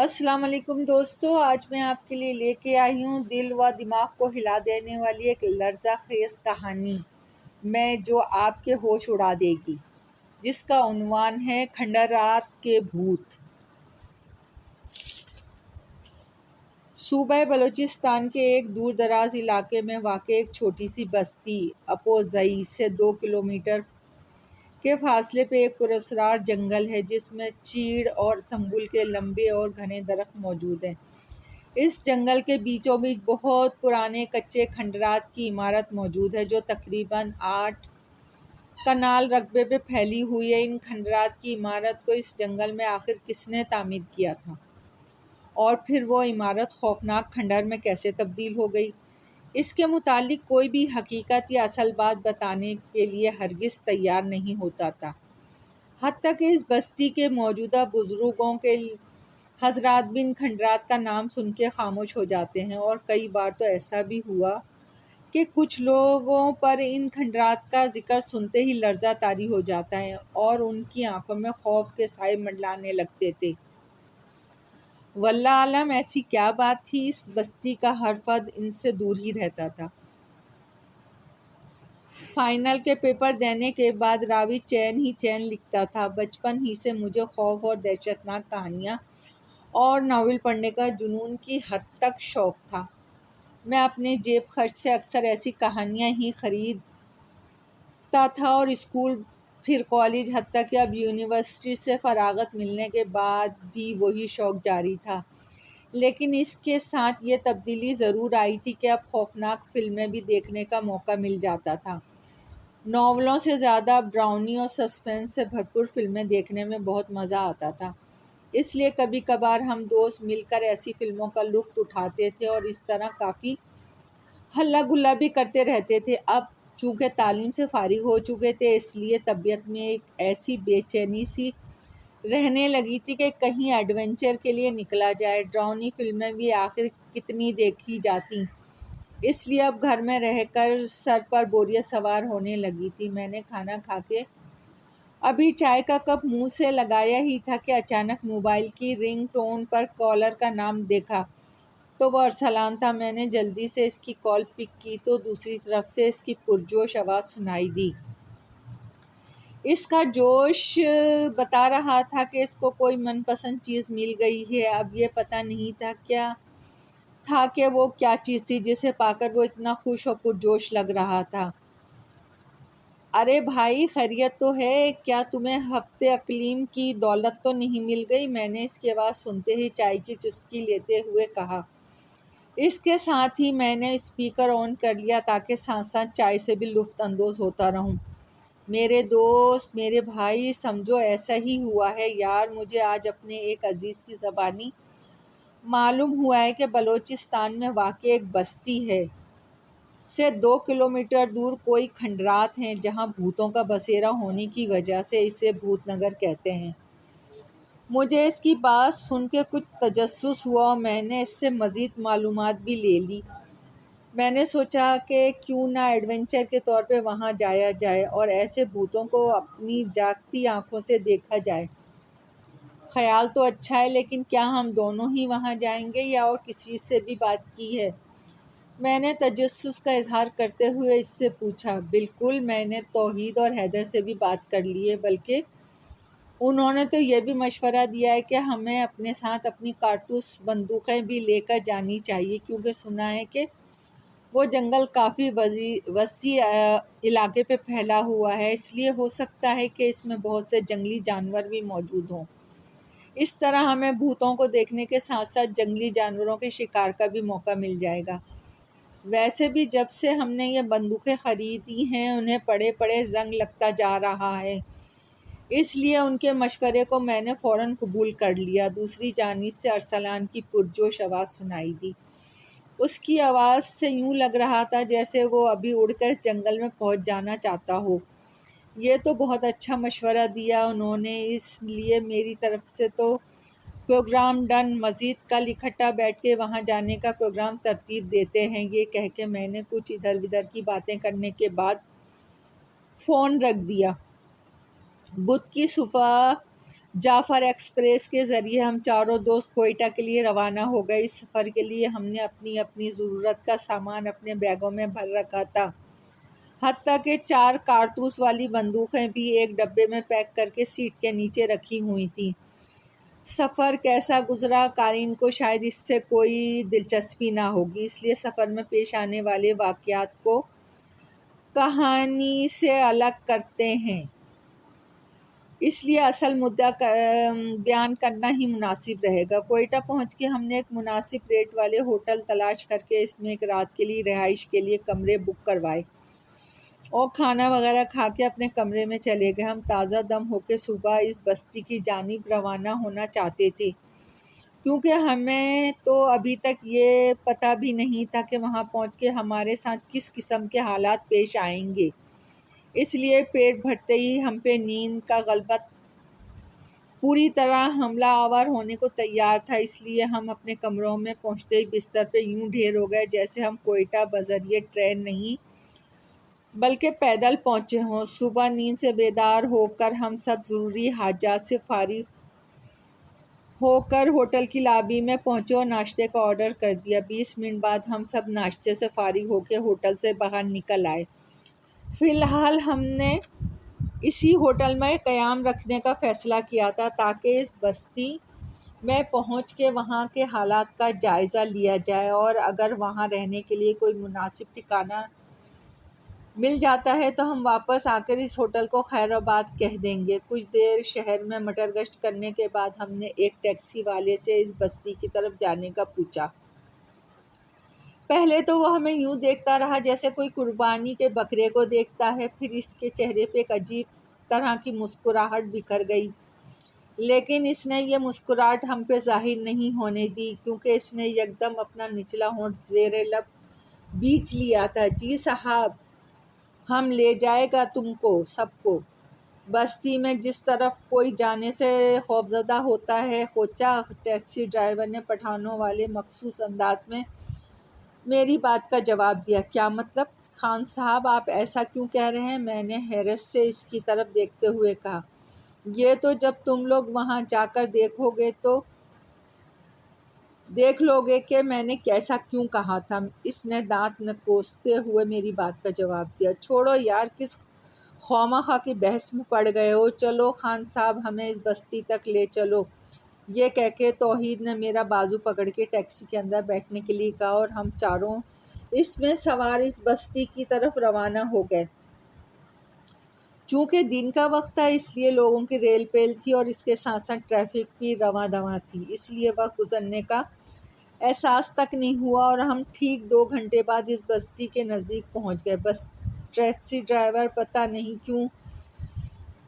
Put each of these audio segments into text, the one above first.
السلام علیکم دوستو، آج میں آپ کے لیے لے کے آئی ہوں دل و دماغ کو ہلا دینے والی ایک لرزہ خیز کہانی میں جو آپ کے ہوش اڑا دے گی، جس کا عنوان ہے کھنڈرات کے بھوت۔ صوبہ بلوچستان کے ایک دور دراز علاقے میں واقع ایک چھوٹی سی بستی اپوزئی سے 2 کلومیٹر کے فاصلے پہ ایک پراسرار جنگل ہے جس میں چیڑ اور سنبل کے لمبے اور گھنے درخت موجود ہیں۔ اس جنگل کے بیچوں بیچ بہت پرانے کچے کھنڈرات کی عمارت موجود ہے جو تقریباً 8 کنال رقبے پہ پھیلی ہوئی ہے۔ ان کھنڈرات کی عمارت کو اس جنگل میں آخر کس نے تعمیر کیا تھا، اور پھر وہ عمارت خوفناک کھنڈر میں کیسے تبدیل ہو گئی، اس کے متعلق کوئی بھی حقیقت یا اصل بات بتانے کے لیے ہرگز تیار نہیں ہوتا تھا، حتیٰ کہ اس بستی کے موجودہ بزرگوں کے حضرات بھی ان کھنڈرات کا نام سن کے خاموش ہو جاتے ہیں، اور کئی بار تو ایسا بھی ہوا کہ کچھ لوگوں پر ان کھنڈرات کا ذکر سنتے ہی لرزہ طاری ہو جاتا ہے اور ان کی آنکھوں میں خوف کے سائے منڈلانے لگتے تھے۔ واللہ عالم ایسی کیا بات تھی، اس بستی کا ہر فرد ان سے دور ہی رہتا تھا۔ فائنل کے پیپر دینے کے بعد راوی چین ہی چین لکھتا تھا۔ بچپن ہی سے مجھے خوف اور دہشتناک کہانیاں اور ناول پڑھنے کا جنون کی حد تک شوق تھا۔ میں اپنے جیب خرچ سے اکثر ایسی کہانیاں ہی خریدتا تھا، اور اسکول پھر کالج حتیٰ کہ اب یونیورسٹی سے فراغت ملنے کے بعد بھی وہی شوق جاری تھا، لیکن اس کے ساتھ یہ تبدیلی ضرور آئی تھی کہ اب خوفناک فلمیں بھی دیکھنے کا موقع مل جاتا تھا۔ ناولوں سے زیادہ اب ڈراؤنی اور سسپنس سے بھرپور فلمیں دیکھنے میں بہت مزہ آتا تھا، اس لیے کبھی کبھار ہم دوست مل کر ایسی فلموں کا لطف اٹھاتے تھے اور اس طرح کافی ہلا گلا بھی کرتے رہتے تھے۔ اب چونکہ تعلیم سے فارغ ہو چکے تھے، اس لیے طبیعت میں ایک ایسی بے چینی سی رہنے لگی تھی کہ کہیں ایڈونچر کے لیے نکلا جائے۔ ڈراؤنی فلمیں بھی آخر کتنی دیکھی جاتی، اس لیے اب گھر میں رہ کر سر پر بوریت سوار ہونے لگی تھی۔ میں نے کھانا کھا کے ابھی چائے کا کپ منہ سے لگایا ہی تھا کہ اچانک موبائل کی رنگ ٹون پر کالر کا نام دیکھا تو وہ ارسلان تھا۔ میں نے جلدی سے اس کی کال پک کی تو دوسری طرف سے اس کی پرجوش آواز سنائی دی۔ اس کا جوش بتا رہا تھا کہ اس کو کوئی من پسند چیز مل گئی ہے۔ اب یہ پتہ نہیں تھا کہ وہ کیا چیز تھی جسے پا کر وہ اتنا خوش اور پرجوش لگ رہا تھا۔ ارے بھائی، خیریت تو ہے؟ کیا تمہیں ہفتے اقلیم کی دولت تو نہیں مل گئی؟ میں نے اس کی آواز سنتے ہی چائے کی چسکی لیتے ہوئے کہا۔ اس کے ساتھ ہی میں نے اسپیکر آن کر لیا تاکہ ساتھ ساتھ چائے سے بھی لطف اندوز ہوتا رہوں۔ میرے دوست، میرے بھائی، سمجھو ایسا ہی ہوا ہے یار۔ مجھے آج اپنے ایک عزیز کی زبانی معلوم ہوا ہے کہ بلوچستان میں واقع ایک بستی ہے سے 2 کلومیٹر دور کوئی کھنڈرات ہیں جہاں بھوتوں کا بسیرا ہونے کی وجہ سے اسے بھوت نگر کہتے ہیں۔ مجھے اس کی بات سن کے کچھ تجسس ہوا اور میں نے اس سے مزید معلومات بھی لے لی۔ میں نے سوچا کہ کیوں نہ ایڈونچر کے طور پہ وہاں جایا جائے اور ایسے بھوتوں کو اپنی جاگتی آنکھوں سے دیکھا جائے۔ خیال تو اچھا ہے، لیکن کیا ہم دونوں ہی وہاں جائیں گے یا اور کسی سے بھی بات کی ہے؟ میں نے تجسس کا اظہار کرتے ہوئے اس سے پوچھا۔ بالکل، میں نے توحید اور حیدر سے بھی بات کر لی ہے، بلکہ انہوں نے تو یہ بھی مشورہ دیا ہے کہ ہمیں اپنے ساتھ اپنی کارتوس بندوقیں بھی لے کر جانی چاہیے، کیونکہ سنا ہے کہ وہ جنگل کافی وسیع علاقے پہ پھیلا ہوا ہے، اس لیے ہو سکتا ہے کہ اس میں بہت سے جنگلی جانور بھی موجود ہوں۔ اس طرح ہمیں بھوتوں کو دیکھنے کے ساتھ ساتھ جنگلی جانوروں کے شکار کا بھی موقع مل جائے گا۔ ویسے بھی جب سے ہم نے یہ بندوقیں خریدی ہیں انہیں پڑے پڑے زنگ لگتا جا رہا ہے، اس لیے ان کے مشورے کو میں نے فوراً قبول کر لیا۔ دوسری جانب سے ارسلان کی پرجوش آواز سنائی دی۔ اس کی آواز سے یوں لگ رہا تھا جیسے وہ ابھی اڑ کر اس جنگل میں پہنچ جانا چاہتا ہو۔ یہ تو بہت اچھا مشورہ دیا انہوں نے، اس لیے میری طرف سے تو پروگرام ڈن۔ مزید کل اکٹھا بیٹھ کے وہاں جانے کا پروگرام ترتیب دیتے ہیں۔ یہ کہہ کے میں نے کچھ ادھر ادھر کی باتیں کرنے کے بعد فون رکھ دیا۔ بدھ کی صبح جعفر ایکسپریس کے ذریعے ہم چاروں دوست کوئٹہ کے لیے روانہ ہو گئے۔ اس سفر کے لیے ہم نے اپنی اپنی ضرورت کا سامان اپنے بیگوں میں بھر رکھا تھا، حتیٰ کہ 4 کارتوس والی بندوقیں بھی ایک ڈبے میں پیک کر کے سیٹ کے نیچے رکھی ہوئی تھیں۔ سفر کیسا گزرا؟ قارئین کو شاید اس سے کوئی دلچسپی نہ ہوگی، اس لیے سفر میں پیش آنے والے واقعات کو کہانی سے الگ کرتے ہیں، اس لیے اصل مدعا بیان کرنا ہی مناسب رہے گا۔ کوئٹہ پہنچ کے ہم نے ایک مناسب ریٹ والے ہوٹل تلاش کر کے اس میں ایک رات کے لیے رہائش کے لیے کمرے بک کروائے اور کھانا وغیرہ کھا کے اپنے کمرے میں چلے گئے۔ ہم تازہ دم ہو کے صبح اس بستی کی جانب روانہ ہونا چاہتے تھے، کیونکہ ہمیں تو ابھی تک یہ پتہ بھی نہیں تھا کہ وہاں پہنچ کے ہمارے ساتھ کس قسم کے حالات پیش آئیں گے، اس لیے پیٹ بھرتے ہی ہم پہ نیند کا غلبہ پوری طرح حملہ آور ہونے کو تیار تھا، اس لیے ہم اپنے کمروں میں پہنچتے ہی بستر پہ یوں ڈھیر ہو گئے جیسے ہم کوئٹہ بذریعہ ٹرین نہیں بلکہ پیدل پہنچے ہوں۔ صبح نیند سے بیدار ہو کر ہم سب ضروری حاجات سے فارغ ہو کر ہوٹل کی لابی میں پہنچے اور ناشتے کا آرڈر کر دیا۔ 20 منٹ بعد ہم سب ناشتے سے فارغ ہو کے ہوٹل سے باہر نکل آئے۔ فی الحال ہم نے اسی ہوٹل میں قیام رکھنے کا فیصلہ کیا تھا تاکہ اس بستی میں پہنچ کے وہاں کے حالات کا جائزہ لیا جائے، اور اگر وہاں رہنے کے لیے کوئی مناسب ٹھکانہ مل جاتا ہے تو ہم واپس آ کر اس ہوٹل کو خیر آباد کہہ دیں گے۔ کچھ دیر شہر میں مٹر گشت کرنے کے بعد ہم نے ایک ٹیکسی والے سے اس بستی کی طرف جانے کا پوچھا۔ پہلے تو وہ ہمیں یوں دیکھتا رہا جیسے کوئی قربانی کے بکرے کو دیکھتا ہے، پھر اس کے چہرے پہ ایک عجیب طرح کی مسکراہٹ بکھر گئی، لیکن اس نے یہ مسکراہٹ ہم پہ ظاہر نہیں ہونے دی، کیونکہ اس نے یکدم اپنا نچلا ہونٹ زیر لب بیچ لیا تھا۔ جی صاحب، ہم لے جائے گا تم کو سب کو۔ بستی میں جس طرف کوئی جانے سے خوفزدہ ہوتا ہے، خوچا ٹیکسی ڈرائیور نے پٹھانوں والے مخصوص انداز میں میری بات کا جواب دیا۔ کیا مطلب؟ خان صاحب آپ ایسا کیوں کہہ رہے ہیں؟ میں نے حیرت سے اس کی طرف دیکھتے ہوئے کہا۔ یہ تو جب تم لوگ وہاں جا کر دیکھو گے تو دیکھ لو گے کہ میں نے کیسا کیوں کہا تھا۔ اس نے دانت نکوستے ہوئے میری بات کا جواب دیا۔ چھوڑو یار، کس خواہ کی بحث میں پڑ گئے ہو، چلو خان صاحب ہمیں اس بستی تک لے چلو۔ یہ کہہ کے توحید نے میرا بازو پکڑ کے ٹیکسی کے اندر بیٹھنے کے لیے کہا اور ہم چاروں اس میں سوار اس بستی کی طرف روانہ ہو گئے۔ چونکہ دن کا وقت تھا اس لیے لوگوں کی ریل پیل تھی اور اس کے ساتھ ساتھ ٹریفک بھی رواں دواں تھی، اس لیے وقت گزرنے کا احساس تک نہیں ہوا اور ہم ٹھیک 2 گھنٹے بعد اس بستی کے نزدیک پہنچ گئے۔ بس ٹیکسی ڈرائیور پتہ نہیں کیوں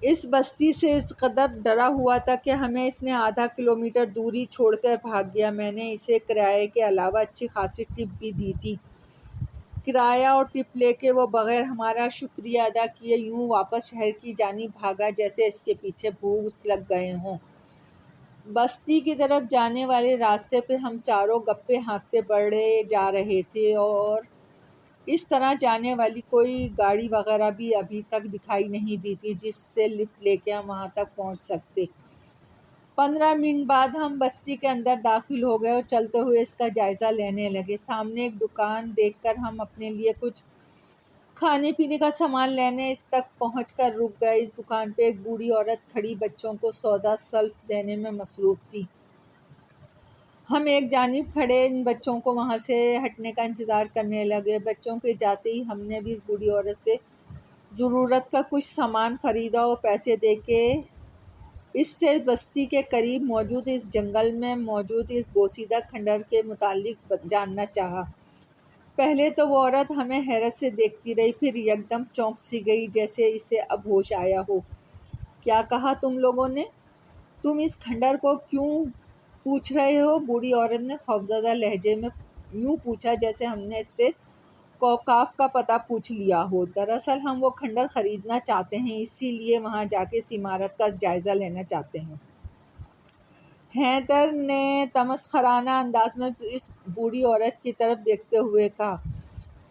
اس بستی سے اس قدر ڈرا ہوا تھا کہ ہمیں اس نے آدھا کلومیٹر دوری چھوڑ کر بھاگ گیا۔ میں نے اسے کرائے کے علاوہ اچھی خاصی ٹپ بھی دی تھی۔ کرایہ اور ٹپ لے کے وہ بغیر ہمارا شکریہ ادا کیے یوں واپس شہر کی جانب بھاگا جیسے اس کے پیچھے بھوت لگ گئے ہوں۔ بستی کی طرف جانے والے راستے پہ ہم چاروں گپے ہانکتے بڑھے جا رہے تھے اور اس طرح جانے والی کوئی گاڑی وغیرہ بھی ابھی تک دکھائی نہیں دی تھی جس سے لفٹ لے کے ہم وہاں تک پہنچ سکتے۔ 15 منٹ بعد ہم بستی کے اندر داخل ہو گئے اور چلتے ہوئے اس کا جائزہ لینے لگے۔ سامنے ایک دکان دیکھ کر ہم اپنے لیے کچھ کھانے پینے کا سامان لینے اس تک پہنچ کر رک گئے۔ اس دکان پہ ایک بوڑھی عورت کھڑی بچوں کو سودا سلف دینے میں مصروف تھی۔ ہم ایک جانب کھڑے ان بچوں کو وہاں سے ہٹنے کا انتظار کرنے لگے۔ بچوں کے جاتے ہی ہم نے بھی اس بوڑھی عورت سے ضرورت کا کچھ سامان خریدا اور پیسے دے کے اس سے بستی کے قریب موجود اس جنگل میں موجود اس بوسیدہ کھنڈر کے متعلق جاننا چاہا۔ پہلے تو وہ عورت ہمیں حیرت سے دیکھتی رہی، پھر یکدم چونک سی گئی جیسے اسے اب ہوش آیا ہو۔ کیا کہا تم لوگوں نے؟ تم اس کھنڈر کو کیوں پوچھ رہے ہو؟ بوڑھی عورت نے خوفزدہ لہجے میں یوں پوچھا جیسے ہم نے اس سے کوکاف کا پتہ پوچھ لیا ہو۔ دراصل ہم وہ کھنڈر خریدنا چاہتے ہیں، اسی لیے وہاں جا کے اس عمارت کا جائزہ لینا چاہتے ہیں۔ حیدر نے تمسخرانہ انداز میں اس بوڑھی عورت کی طرف دیکھتے ہوئے کہا۔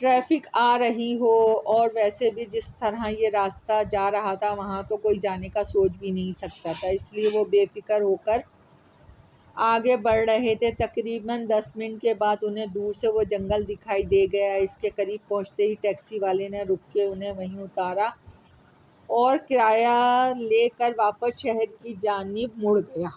ٹریفک آ رہی ہو، اور ویسے بھی جس طرح یہ راستہ جا رہا تھا وہاں تو کوئی جانے کا سوچ بھی نہیں سکتا تھا، اس لیے وہ بے فکر ہو کر آگے بڑھ رہے تھے۔ تقریباً 10 منٹ کے بعد انہیں دور سے وہ جنگل دکھائی دے گیا۔ اس کے قریب پہنچتے ہی ٹیکسی والے نے رک کے انہیں وہیں اتارا اور کرایہ لے کر واپس شہر کی جانب مڑ گیا۔